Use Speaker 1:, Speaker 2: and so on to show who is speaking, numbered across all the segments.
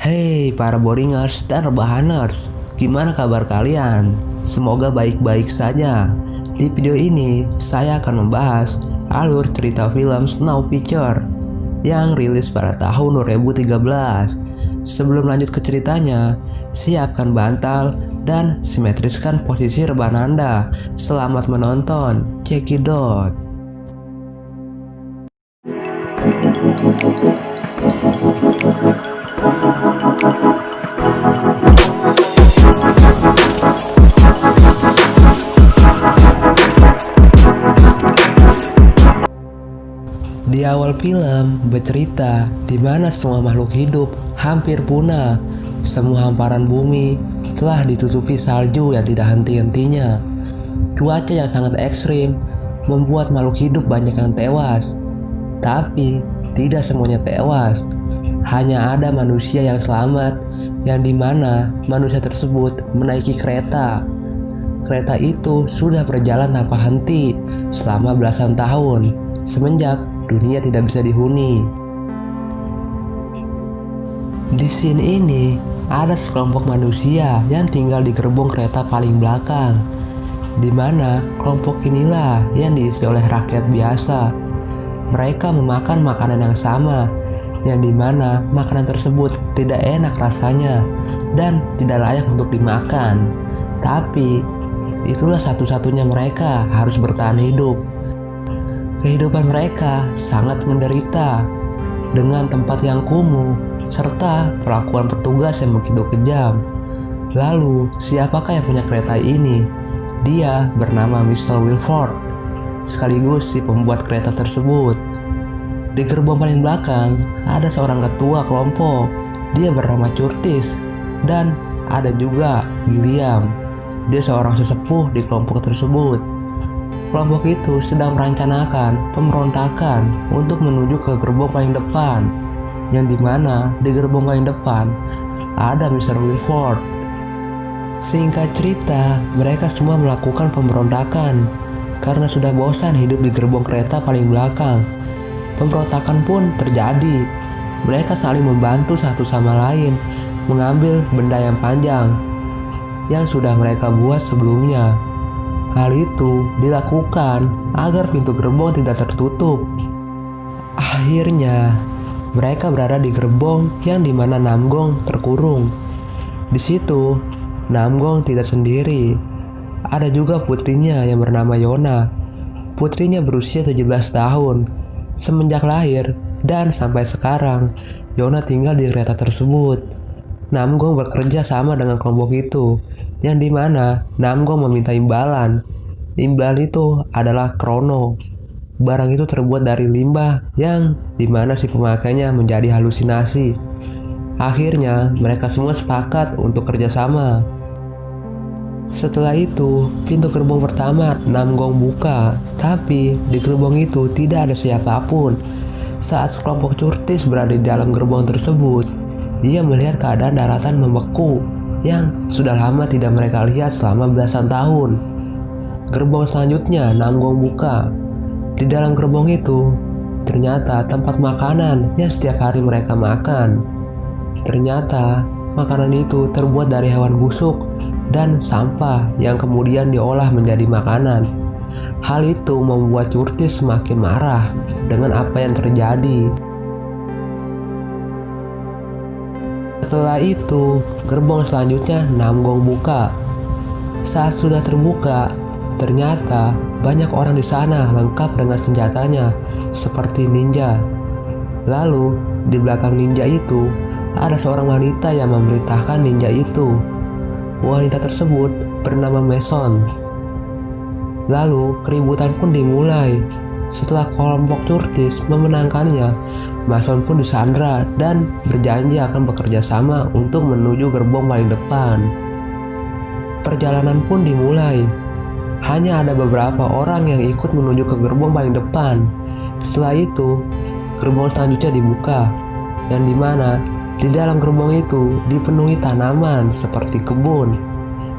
Speaker 1: Hey para boringers dan rebahaners, gimana kabar kalian? Semoga baik-baik saja. Di video ini, saya akan membahas alur cerita film Snow Feature yang rilis pada tahun 2013. Sebelum lanjut ke ceritanya, siapkan bantal dan simetriskan posisi rebahan Anda. Selamat menonton, cekidot. Di awal film bercerita di mana semua makhluk hidup hampir punah. Semua hamparan bumi telah ditutupi salju yang tidak henti-hentinya. Cuaca yang sangat ekstrim membuat makhluk hidup banyak yang tewas. Tapi tidak semuanya tewas. Hanya ada manusia yang selamat, yang dimana manusia tersebut menaiki kereta. Kereta itu sudah berjalan tanpa henti selama belasan tahun, semenjak dunia tidak bisa dihuni. Di scene ini ada sekelompok manusia yang tinggal di gerbong kereta paling belakang, di mana kelompok inilah yang diisi oleh rakyat biasa. Mereka memakan makanan yang sama, yang dimana makanan tersebut tidak enak rasanya dan tidak layak untuk dimakan. Tapi itulah satu-satunya mereka harus bertahan hidup. Kehidupan mereka sangat menderita dengan tempat yang kumuh serta perlakuan petugas yang begitu kejam. Lalu, siapakah yang punya kereta ini? Dia bernama Mr. Wilford, sekaligus si pembuat kereta tersebut. Di gerbong paling belakang ada seorang ketua kelompok. Dia bernama Curtis, dan ada juga William. Dia seorang sesepuh di kelompok tersebut. Kelompok itu sedang merencanakan pemberontakan untuk menuju ke gerbong paling depan, yang dimana di gerbong paling depan ada Mr. Wilford. Singkat cerita, mereka semua melakukan pemberontakan karena sudah bosan hidup di gerbong kereta paling belakang. Pemberontakan pun terjadi. Mereka saling membantu satu sama lain mengambil benda yang panjang yang sudah mereka buat sebelumnya. Hal itu dilakukan agar pintu gerbong tidak tertutup. Akhirnya, mereka berada di gerbong yang dimana Namgong terkurung. Di situ, Namgong tidak sendiri. Ada juga putrinya yang bernama Yona. Putrinya berusia 17 tahun. Semenjak lahir dan sampai sekarang, Yona tinggal di kereta tersebut. Namgong bekerja sama dengan kelompok itu, yang dimana Namgong meminta imbalan. Imbalan itu adalah krono. Barang itu terbuat dari limbah yang dimana si pemakainya menjadi halusinasi. Akhirnya mereka semua sepakat untuk kerjasama. Setelah itu, pintu gerbong pertama Namgong buka, tapi di gerbong itu tidak ada siapapun. Saat sekelompok Curtis berada di dalam gerbong tersebut, dia melihat keadaan daratan membeku yang sudah lama tidak mereka lihat selama belasan tahun. Gerbong selanjutnya Namgong buka. Di dalam gerbong itu ternyata tempat makanan yang setiap hari mereka makan. Ternyata makanan itu terbuat dari hewan busuk dan sampah yang kemudian diolah menjadi makanan. Hal itu membuat Curtis semakin marah dengan apa yang terjadi. Setelah itu, gerbong selanjutnya Namgong buka. Saat sudah terbuka, ternyata banyak orang di sana lengkap dengan senjatanya seperti ninja. Lalu, di belakang ninja itu ada seorang wanita yang memerintahkan ninja itu. Wanita tersebut bernama Mason. Lalu, keributan pun dimulai. Setelah kelompok Curtis memenangkannya, Mason pun disandra dan berjanji akan bekerja sama untuk menuju gerbong paling depan. Perjalanan pun dimulai. Hanya ada beberapa orang yang ikut menuju ke gerbong paling depan. Setelah itu, gerbong selanjutnya dibuka, yang dimana di dalam gerbong itu dipenuhi tanaman seperti kebun.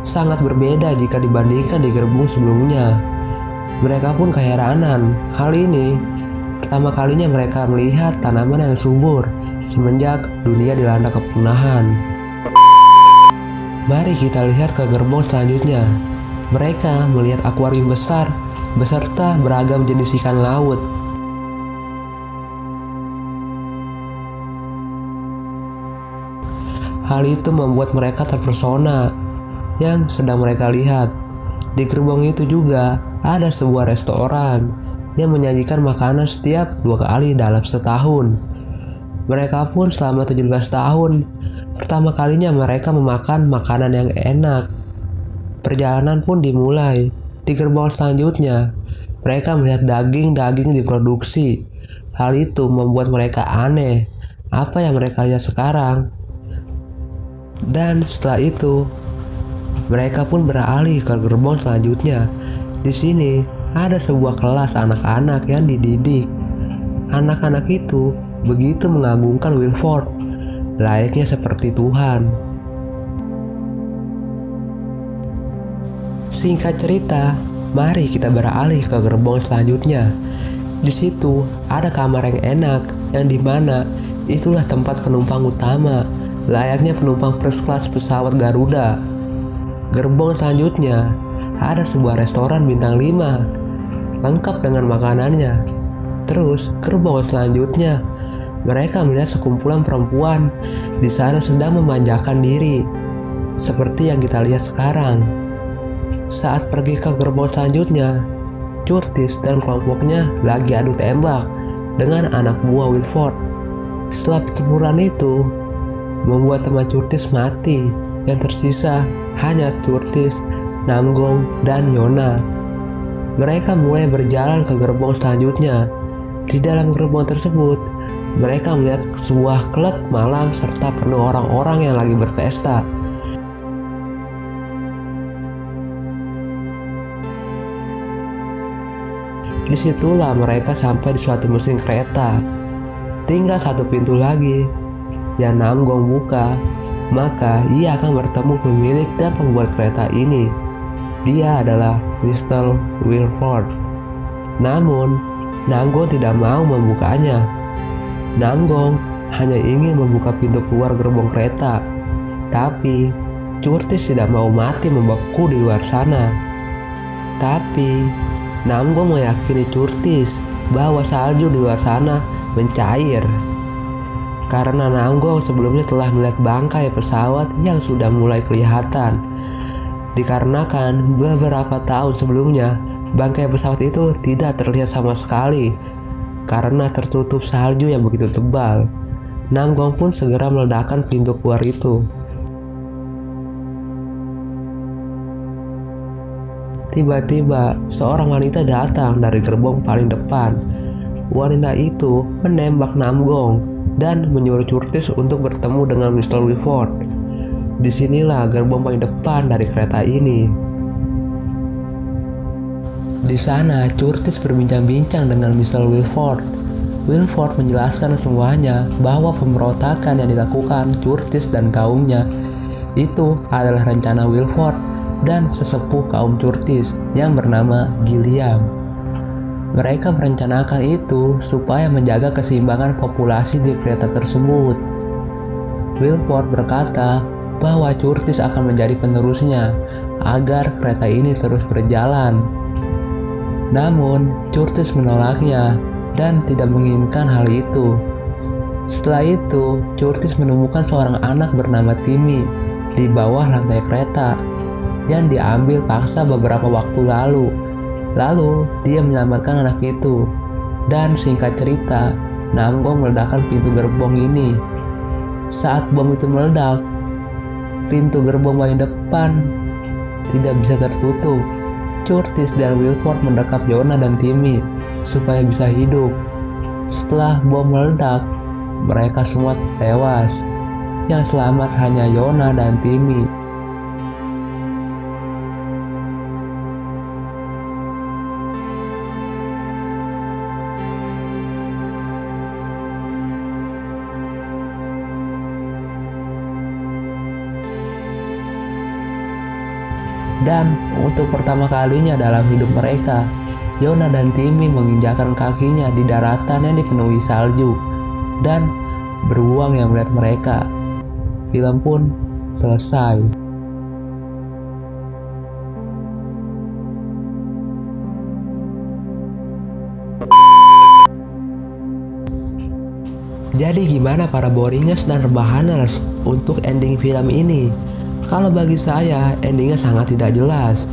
Speaker 1: Sangat berbeda jika dibandingkan di gerbong sebelumnya. Mereka pun keheranan. Hal ini pertama kalinya mereka melihat tanaman yang subur semenjak dunia dilanda kepunahan. Mari kita lihat ke gerbong selanjutnya. Mereka melihat akuarium besar beserta beragam jenis ikan laut. Hal itu membuat mereka terpesona yang sedang mereka lihat. Di gerbong itu juga ada sebuah restoran yang menyajikan makanan setiap 2 kali dalam setahun. Mereka pun selama 17 tahun, pertama kalinya mereka memakan makanan yang enak. Perjalanan pun dimulai. Di gerbong selanjutnya, mereka melihat daging-daging diproduksi. Hal itu membuat mereka aneh. Apa yang mereka lihat sekarang? Dan setelah itu, mereka pun beralih ke gerbong selanjutnya. Di sini ada sebuah kelas anak-anak yang dididik. Anak-anak itu begitu mengagungkan Wilford, layaknya seperti Tuhan. Singkat cerita, mari kita beralih ke gerbong selanjutnya. Di situ ada kamar yang enak, yang dimana itulah tempat penumpang utama, layaknya penumpang first class pesawat Garuda. Gerbong selanjutnya ada sebuah restoran bintang 5 lengkap dengan makanannya. Terus gerbong selanjutnya mereka melihat sekumpulan perempuan di sana sedang memanjakan diri, seperti yang kita lihat sekarang. Saat pergi ke gerbong selanjutnya, Curtis dan kelompoknya lagi adu tembak dengan anak buah Wilford. Setelah pertempuran itu membuat teman Curtis mati, yang tersisa hanya Curtis, Namgong, dan Yona. Mereka mulai berjalan ke gerbong selanjutnya. Di dalam gerbong tersebut, mereka melihat sebuah klub malam serta penuh orang-orang yang lagi berpesta. Disitulah mereka sampai di suatu mesin kereta. Tinggal satu pintu lagi yang Namgong buka, maka ia akan bertemu pemilik dan pembuat kereta ini. Dia adalah Mr. Wilford. Namun, Namgong tidak mau membukanya. Namgong hanya ingin membuka pintu keluar gerbong kereta. Tapi, Curtis tidak mau mati membeku di luar sana. Tapi, Namgong meyakini Curtis bahwa salju di luar sana mencair. Karena Namgong sebelumnya telah melihat bangkai pesawat yang sudah mulai kelihatan. Dikarenakan beberapa tahun sebelumnya, bangkai pesawat itu tidak terlihat sama sekali karena tertutup salju yang begitu tebal. Namgong pun segera meledakkan pintu keluar itu. Tiba-tiba, seorang wanita datang dari gerbong paling depan. Wanita itu menembak Namgong dan menyuruh Curtis untuk bertemu dengan Mr. Wilford. Disinilah gerbong paling depan dari kereta ini. Di sana, Curtis berbincang-bincang dengan Mr. Wilford. Wilford menjelaskan semuanya bahwa pemberontakan yang dilakukan Curtis dan kaumnya itu adalah rencana Wilford dan sesepuh kaum Curtis yang bernama Gilliam. Mereka merencanakan itu supaya menjaga keseimbangan populasi di kereta tersebut. Wilford berkata bahwa Curtis akan menjadi penerusnya agar kereta ini terus berjalan. Namun, Curtis menolaknya dan tidak menginginkan hal itu. Setelah itu, Curtis menemukan seorang anak bernama Timmy di bawah lantai kereta yang diambil paksa beberapa waktu lalu. Lalu, dia menyelamatkan anak itu. Dan singkat cerita, Namgong meledakkan pintu gerbong ini. Saat bom itu meledak, pintu gerbong paling depan tidak bisa tertutup. Curtis dan Wilford mendekap Yona dan Timmy supaya bisa hidup. Setelah bom meledak, mereka semua tewas. Yang selamat hanya Yona dan Timmy. Dan untuk pertama kalinya dalam hidup mereka, Yona dan Timmy menginjakkan kakinya di daratan yang dipenuhi salju. Dan beruang yang melihat mereka. Film pun selesai. Jadi gimana para boringers dan rebahaners untuk ending film ini? Kalau bagi saya endingnya sangat tidak jelas,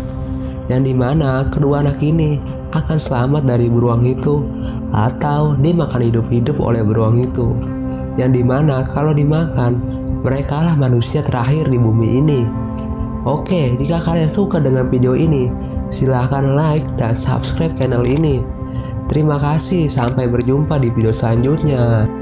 Speaker 1: yang dimana kedua anak ini akan selamat dari beruang itu atau dimakan hidup-hidup oleh beruang itu, yang dimana kalau dimakan mereka lah manusia terakhir di bumi ini. Oke, jika kalian suka dengan video ini, silahkan like dan subscribe channel ini. Terima kasih, sampai berjumpa di video selanjutnya.